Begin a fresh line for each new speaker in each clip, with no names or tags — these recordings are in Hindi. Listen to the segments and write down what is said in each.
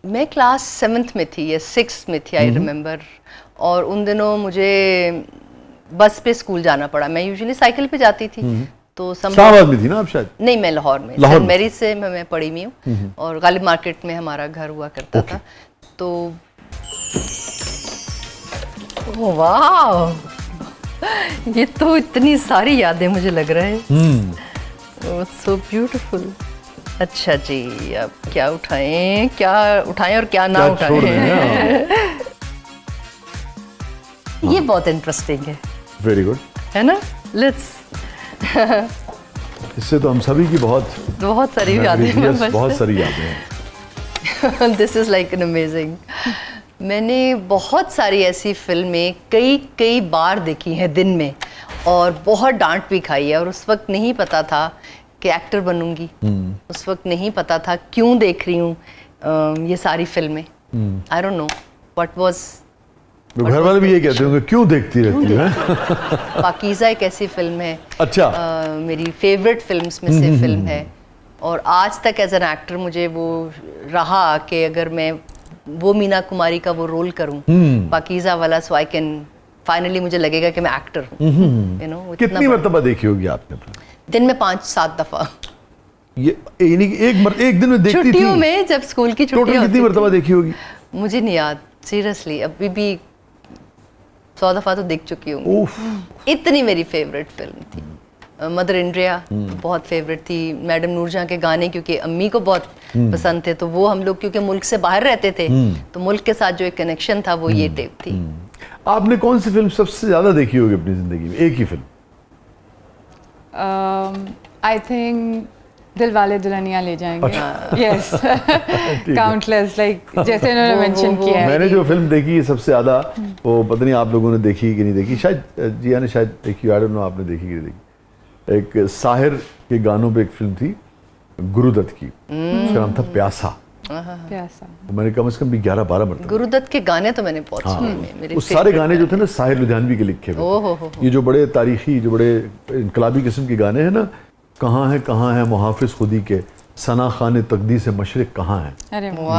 मैं क्लास 7th में थी या 6th में थी, आई रिमेम्बर। और उन दिनों मुझे बस पे स्कूल जाना पड़ा। मैं यूजुअली साइकिल पे जाती थी। तो
इस्लामाबाद में थी ना आप शायद?
नहीं, मैं लाहौर में,
लाहौर
सेंट मैरी से मैं पढ़ी हुई हूँ। और गालिब मार्केट में हमारा घर हुआ करता था। तो ओह वाह, ये तो इतनी सारी यादें मुझे लग रहा है। So beautiful. अच्छा जी, अब क्या उठाएं और क्या ना उठाएं। ये बहुत इंटरेस्टिंग है।
वेरी गुड,
है ना? लेट्स
इससे तो हम सभी की बहुत
सारी यादें,
बहुत सारी यादें हैं।
This is like an amazing. मैंने बहुत सारी ऐसी फिल्में कई बार देखी हैं दिन में, और बहुत डांट भी खाई है। और उस वक्त नहीं पता था कि एक्टर बनूंगी। उस वक्त नहीं पता था क्यों देख रही हूँ ये सारी फिल्में। I don't know what was.
घर वाले भी ये कहते होंगे क्यों देखती रहती है।
पाकीज़ा एक ऐसी फिल्म है,
अच्छा,
मेरी फेवरेट फिल्म्स में से फिल्म है। और आज तक एज एन एक्टर मुझे वो रहा कि अगर मैं वो मीना कुमारी का वो रोल करूं पाकीज़ा वाला, सो आई कैन फाइनली, मुझे लगेगा कि मैं एक्टर हूँ। यू नो,
कितनी मर्तबा देखी होगी आपने?
दिन में 5-7 दफा।
ये एक दिन में देखती थी?
छुट्टियों में, जब स्कूल की छुट्टियां होती
कितनी मर्तबा देखी होगी?
मुझे नहीं याद, सीरियसली। अभी भी 100 दफा तो देख चुकी हूँ। इतनी मेरी फेवरेट फिल्म थी। मदर इंडिया बहुत फेवरेट थी। मैडम नूरजहां के गाने क्योंकि अम्मी को बहुत पसंद थे, तो वो हम लोग क्योंकि मुल्क से बाहर रहते थे, तो मुल्क के साथ जो एक कनेक्शन था वो ये टेप थी।
आपने कौन सी फिल्म सबसे ज्यादा देखी होगी अपनी जिंदगी में? एक ही film?
I think Dilwale Dulhania Le Jayenge. Yes, countless, like जैसे उन्होंने मेंशन किया है।
मैंने जो फिल्म देखी है सबसे ज्यादा, वो पता नहीं आप लोगों ने देखी कि नहीं देखी, शायद जिया ने शायद देखी, आई डोंट नो आपने देखी कि नहीं देखी। एक साहिर के गानों पे एक फिल्म थी गुरुदत्त की, उसका नाम था प्यासा। मैंने कम से कम भी 11-12 मरतबा।
गुरुदत्त के गाने तो मैंने बहुत सुने। मेरे
उस सारे गाने जो थे ना साहिर लुधियानवी के लिखे हुए, ये जो बड़े तारीखी, जो बड़े इनकलाबी किस्म के गाने हैं ना, कहाँ है मुहाफिज खुदी के, सना खाने तकदी से मशरिक कहाँ है,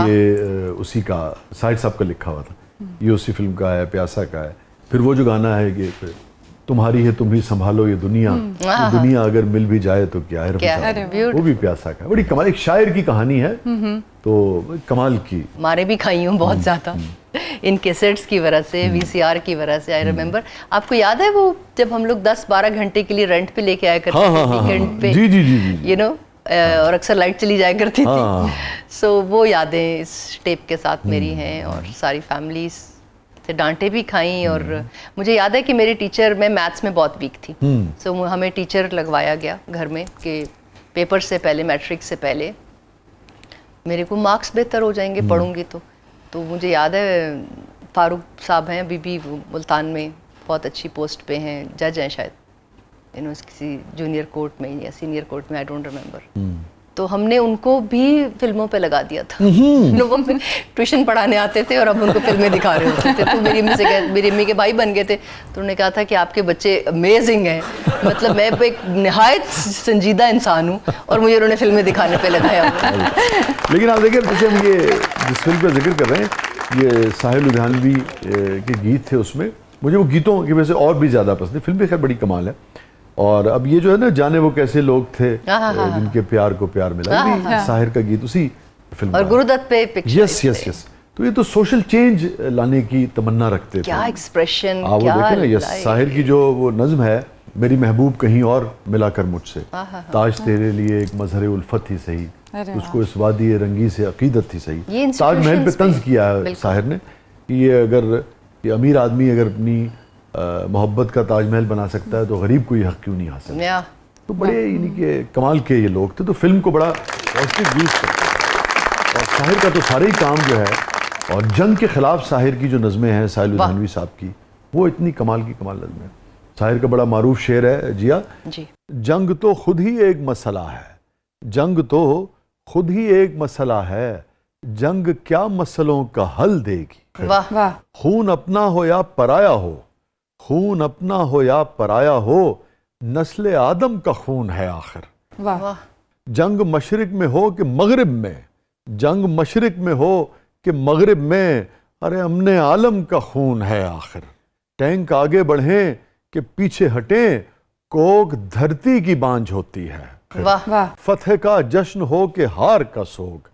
ये उसी का, साहिर साहब का लिखा हुआ था। ये उसी फिल्म का है, प्यासा का है। फिर वो जो गाना है ये तुम्हारी है तुम ही संभालो ये दुनिया, ये दुनिया अगर मिल भी जाए तो क्या है, वो भी प्यासा का। बड़ी कमाल, एक शायर की कहानी है, तो कमाल की।
मारे भी खाई हूँ बहुत ज्यादा इन कैसेट्स की वजह से, वीसीआर की वजह से। आई रिमेम्बर, आपको याद है वो जब हम लोग 10-12 घंटे के लिए रेंट पे लेके आया करते थे वीकेंड पे, यू नो, और अक्सर लाइट चली जाया करती थी। सो वो यादें इस टेप के साथ मेरी हैं। और सारी फैमिली से डांटे भी खाई। और मुझे याद है कि मेरी टीचर, मैं मैथ्स में बहुत वीक थी, सो हमें टीचर लगवाया गया घर में कि पेपर से पहले, मैट्रिक से पहले मेरे को मार्क्स बेहतर हो जाएंगे पढ़ूंगी तो मुझे याद है फारूक साहब हैं अभी भी मुल्तान में, बहुत अच्छी पोस्ट पे हैं, जज हैं शायद, यू नो, किसी जूनियर कोर्ट में या सीनियर कोर्ट में, आई डोंट रिमेम्बर। तो हमने उनको भी फिल्मों पे लगा दिया था। लोगों में ट्यूशन पढ़ाने आते थे और अब उनको फिल्में दिखा रहे होते थे। तो मेरी अम्मी से मेरी अम्मी के भाई बन गए थे, तो उन्होंने कहा था कि आपके बच्चे अमेजिंग हैं, मतलब मैं एक निहायत संजीदा इंसान हूँ, और मुझे उन्होंने फिल्में दिखाने पे लगाया।
लेकिन आप देखिए, जैसे हम ये जिस फिल्म का जिक्र कर रहे हैं, ये साहिर लुधियानवी के गीत थे, उसमें मुझे वो गीतों की वजह से और भी ज़्यादा पसंद है। फिल्म भी खैर बड़ी कमाल है। और अब ये जो है ना, जाने वो कैसे लोग थे जिनके प्यार को प्यार मिला, साहिर का गीत उसी फिल्म,
और गुरुदत्त पे पिक्चर।
यस। तो ये तो सोशल चेंज लाने की तमन्ना रखते थे।
क्या एक्सप्रेशन,
वो देखे ना, यस, साहिर की जो वो नज्म है, मेरी महबूब कहीं और मिला कर मुझसे, ताज तेरे लिए एक मजहर उल्फत ही सही, उसको इस वादी रंगी से अकीदत थी सही। ताजमहल पे तंज किया है साहिर ने कि ये अगर ये अमीर आदमी अगर अपनी मोहब्बत का ताजमहल बना सकता है तो गरीब को ये हक क्यों नहीं हासिल। तो बड़े यानी कि कमाल के ये लोग थे, तो फिल्म को बड़ा पॉजिटिव यूज करते हैं। और साहिर का तो सारे ही काम जो है, और जंग के खिलाफ साहिर की जो नज़में हैं साहिर लुधियानवी साहब की, वो इतनी कमाल की कमाल नज़में हैं। साहिर का बड़ा मारूफ शेर है जिया जी, जंग तो खुद ही एक मसला है, जंग तो खुद ही एक मसला है, जंग क्या मसलों का हल देगी।
वाह वाह।
खून अपना हो या पराया हो, खून अपना हो या पराया हो, नस्ल आदम का खून है आखिर। वाह। जंग मशरिक में हो कि मगरिब में, जंग मशरिक में हो कि मगरिब में अरे अमने आलम का खून है आखिर। टैंक आगे बढ़े कि पीछे हटें, कोक धरती की बांझ होती है।
वाह वाह।
फतह का जश्न हो कि हार का सोग,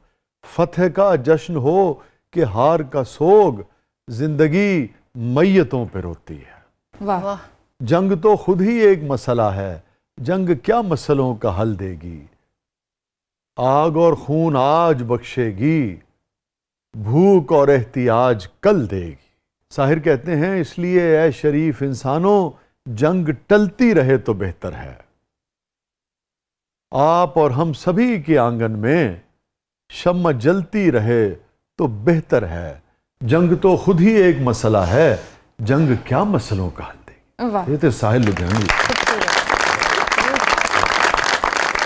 फतह का जश्न हो कि हार का सोग, जिंदगी मैयतों पे रोती है।
वाह वाह।
जंग तो खुद ही एक मसला है, जंग क्या मसलों का हल देगी। आग और खून आज बख्शेगी, भूख और एहतियाज कल देगी। साहिर कहते हैं इसलिए ऐ शरीफ इंसानों, जंग टलती रहे तो बेहतर है। आप और हम सभी के आंगन में शम्मा जलती रहे तो बेहतर है। जंग तो खुद ही एक मसला है, जंग क्या मसलों का हल देगी। ये तो साहिर लुधियानवी।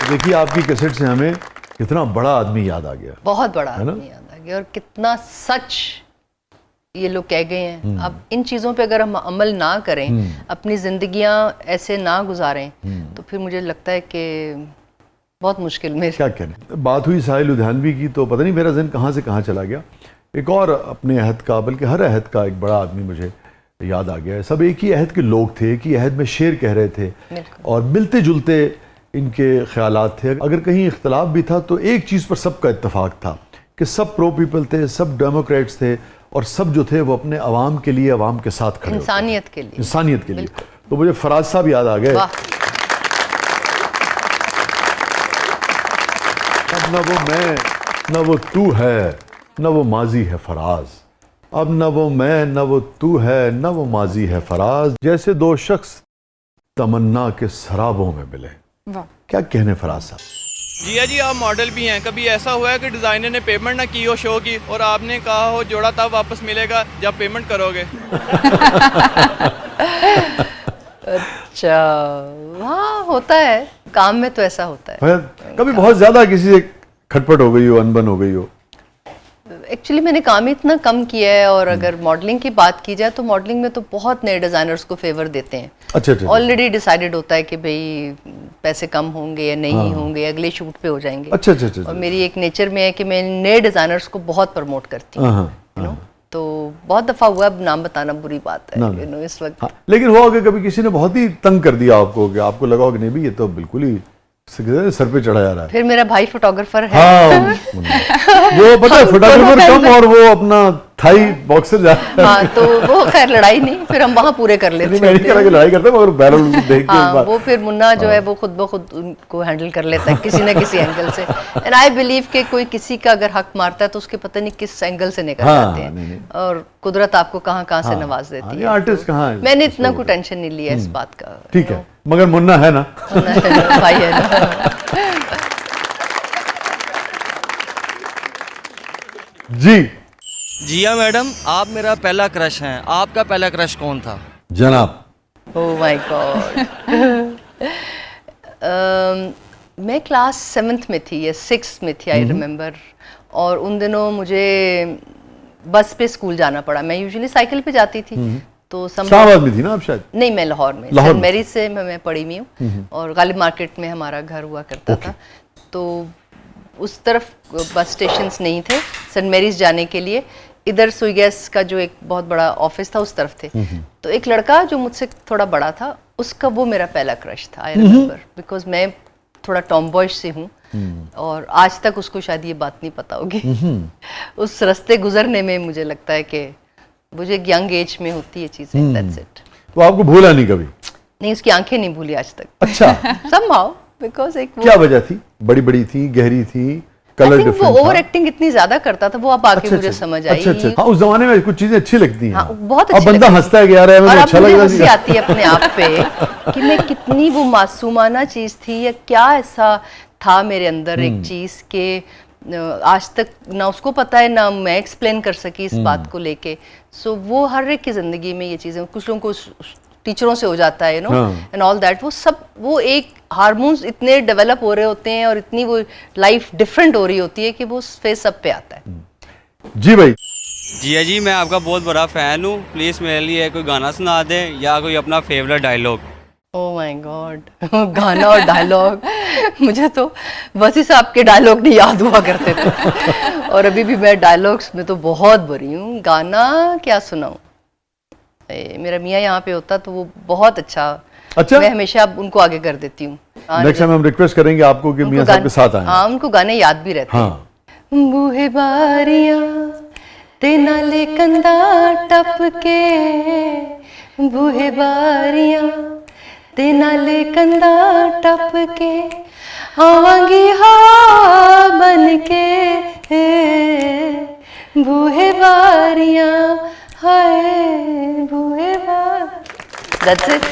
देखिए आपकी कैसेट से हमें कितना बड़ा आदमी याद आ गया।
बहुत बड़ा आदमी याद आ गया, और कितना सच ये लोग कह गए हैं। अब इन चीज़ों पे अगर हम अमल ना करें, अपनी जिंदगियां ऐसे ना गुजारें, तो फिर मुझे लगता है कि बहुत मुश्किल में।
क्या कहने, बात हुई साहिर लुधियानवी की तो पता नहीं मेरा ज़हन कहाँ से कहाँ चला गया। एक और अपने अहद का, बल्कि हर अहद का एक बड़ा आदमी मुझे याद आ गया। सब एक ही अहद के लोग थे, एक ही अहद में शेर कह रहे थे और मिलते जुलते इनके ख्यालात थे। अगर कहीं इख्तलाफ भी था तो एक चीज़ पर सबका इत्तेफाक था कि सब प्रो पीपल थे, सब डेमोक्रेट्स थे, और सब जो थे वो अपने अवाम के लिए, अवाम के साथ खड़े,
इंसानियत के लिए,
इंसानियत के लिए। तो मुझे फराज साहब याद आ गए। अब न वो मैं न वो तू है, न वो माजी है फराज। अब न वो मैं न वो तू है, न वो माजी है फराज। जैसे दो शख्स तमन्ना के सराबों में मिले। क्या कहने फराज साहब।
जिया जी आप मॉडल भी हैं, कभी ऐसा हुआ है कि डिज़ाइनर ने पेमेंट ना की हो शो की, और आपने कहा हो जोड़ा तब वापस मिलेगा जब पेमेंट करोगे?
अच्छा, हाँ होता है, काम में तो ऐसा होता है।
कभी बहुत ज्यादा किसी से खटपट हो गई हो, अनबन हो गई हो?
एक्चुअली मैंने काम ही इतना कम किया है, और अगर मॉडलिंग की बात की जाए तो मॉडलिंग में तो बहुत नए डिजाइनर्स को फेवर देते हैं।
अच्छा अच्छा।
ऑलरेडी डिसाइडेड होता है कि भाई पैसे कम होंगे या नहीं होंगे, अगले शूट पे हो जाएंगे।
अच्छा अच्छा अच्छा।
और मेरी एक नेचर में है कि मैं नए डिजाइनर्स को बहुत प्रमोट करती हूँ। तो बहुत दफा हुआ, अब नाम बताना बुरी बात है इस वक्त।
लेकिन हुआ कि कभी किसी ने बहुत ही तंग कर दिया आपको, कि आपको लगा कि नहीं भी ये तो बिल्कुल ही सर पे चढ़ा जा रहा है।
फिर मेरा भाई फोटोग्राफर है।
हाँ, वो पता है फोटोग्राफर कम और वो अपना थाई बॉक्सर जा रहा है।
हाँ, तो वो खैर लड़ाई नहीं, फिर हम वहाँ पूरे कर लेते हैं।
लड़ाई करते हैं मगर बैरल देख के
हाँ, वो फिर मुन्ना जो है वो खुद ब खुद उनको हैंडल कर लेता है किसी न किसी एंगल से। एंड आई बिलीव कि कोई किसी का अगर हक मारता है तो उसके पता नहीं किस एंगल से निकल जाते हैं, और कुदरत आपको कहाँ कहाँ से नवाज देती है।
आर्टिस्ट कहाँ है,
मैंने इतना कोई टेंशन नहीं लिया इस बात का।
ठीक है, मगर मुन्ना है ना,
भाई है ना।
जी।
जिया मैडम, आप मेरा पहला क्रश हैं, आपका पहला क्रश कौन था?
जनाब।
ओह माय गॉड। मैं क्लास 7th में थी या 6th में थी, आई रिमेम्बर। और उन दिनों मुझे बस पे स्कूल जाना पड़ा। मैं यूजुअली साइकिल पे जाती थी। तो
इस्लामाबाद में थी ना आप शायद?
नहीं, मैं लाहौर में, सेंट मैरीज से मैं पढ़ी हुई हूँ, और गालिब मार्केट में हमारा घर हुआ करता था। तो उस तरफ बस स्टेशंस नहीं थे सेंट मैरीज जाने के लिए। इधर सुई गैस का जो एक बहुत बड़ा ऑफिस था उस तरफ थे। तो एक लड़का जो मुझसे थोड़ा बड़ा था, उसका वो मेरा पहला क्रश था, आई रिमेम्बर, बिकॉज मैं थोड़ा टॉमबॉयश से हूँ, और आज तक उसको शायद ये बात नहीं पता होगी। उस रास्ते गुजरने में मुझे लगता है कि मुझे यंग एज में होती है चीजें, दैट्स इट।
तो आपको भूला नहीं कभी?
नहीं, उसकी आंखें नहीं भूली आज तक।
अच्छा।
somehow, because एक
क्या वजह थी? बड़ी बड़ी थी, गहरी थी, कलर डिफरेंट था?
वो ओवर एक्टिंग इतनी ज्यादा करता था, वो अब आके मुझे समझ आई।
अच्छा। हाँ, उस जमाने में कुछ चीजें अच्छी लगती हैं।
हाँ, बहुत अच्छी
अब बंदा हंसता है कि यार हमें अच्छा लग रहा है।
हंसी आती है अपने आप पे कि मैं कितनी वो मासूमाना चीज थी, या क्या ऐसा था मेरे अंदर एक चीज के आज तक ना उसको पता है ना मैं एक्सप्लेन कर सकी इस बात को लेके। सो वो हर एक की जिंदगी में ये चीजें, कुछ लोगों को टीचरों से हो जाता है, you know, and all that. वो सब, वो एक हार्मोन्स इतने डेवलप हो रहे होते हैं और इतनी वो लाइफ डिफरेंट हो रही होती है कि वो फेस सब पे आता है।
जी भाई।
जिया जी, मैं आपका बहुत बड़ा फैन हूँ, प्लीज मेरे लिए कोई गाना सुना दें या कोई अपना favourite dialogue.
Oh my God, गाना और डायलॉग, मुझे तो वसी साहब के डायलॉग नहीं याद हुआ करते थे। और अभी भी मैं डायलॉग्स में तो बहुत बुरी हूँ, गाना क्या सुनाऊं। मेरा मियाँ यहाँ पे होता तो वो बहुत अच्छा, मैं हमेशा उनको आगे कर देती हूँ।
नेक्स्ट टाइम हम रिक्वेस्ट करेंगे आपको कि मियाँ साहब के साथ आएं।
हाँ, उनको गाने याद भी रहते हैं। बूहे बारियां ते नाले कंधा टप के, बूहे बारियां ते नाले कंधा टप के, आवांगी हवा बन के, बूहे बारियां हाय बूहे बार। That's it.